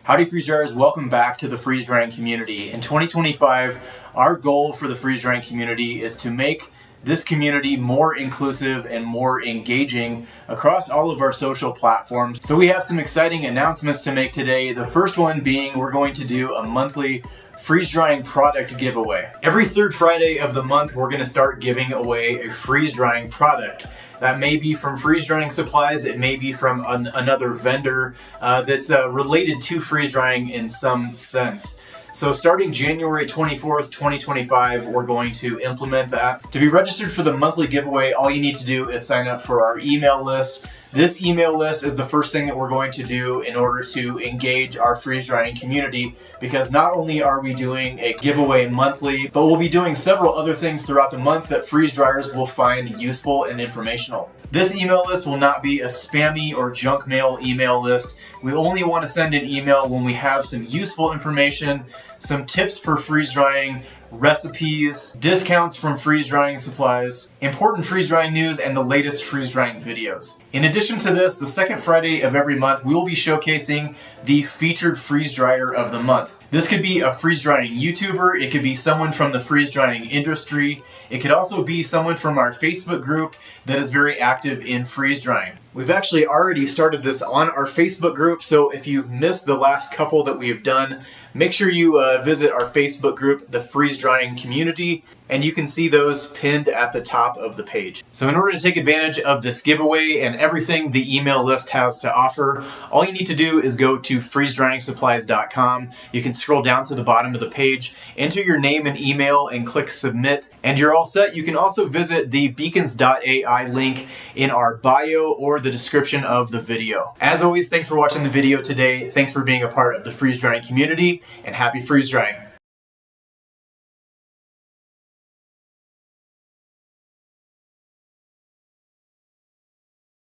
Howdy freeze dryers, welcome back to the freeze drying community. In 2025, our goal for the freeze drying community is to make this community more inclusive and more engaging across all of our social platforms. So we have some exciting announcements to make today. The first one being we're going to do a monthly freeze drying product giveaway. Every third Friday of the month, we're going to start giving away a freeze drying product. That may be from freeze drying supplies, it may be from another vendor that's related to freeze drying in some sense. So starting January 24th, 2025, we're going to implement that. To be registered for the monthly giveaway, all you need to do is sign up for our email list. This email list is the first thing that we're going to do in order to engage our freeze drying community, because not only are we doing a giveaway monthly, but we'll be doing several other things throughout the month that freeze dryers will find useful and informational. This email list will not be a spammy or junk mail email list. We only want to send an email when we have some useful information, some tips for freeze drying, recipes, discounts from freeze drying supplies, important freeze drying news, and the latest freeze drying videos. In addition to this, the second Friday of every month, we will be showcasing the featured freeze dryer of the month. This could be a freeze drying YouTuber, it could be someone from the freeze drying industry, it could also be someone from our Facebook group that is very active in freeze drying. We've actually already started this on our Facebook group, so if you've missed the last couple that we have done, make sure you visit our Facebook group, the Freeze Drying Community, and you can see those pinned at the top of the page. So in order to take advantage of this giveaway and everything the email list has to offer, all you need to do is go to freezedryingsupplies.com. You can scroll down to the bottom of the page, enter your name and email, and click submit, and you're all set. You can also visit the beacons.ai link in our bio or the description of the video. As always, thanks for watching the video today. Thanks for being a part of the freeze drying community, and happy freeze drying.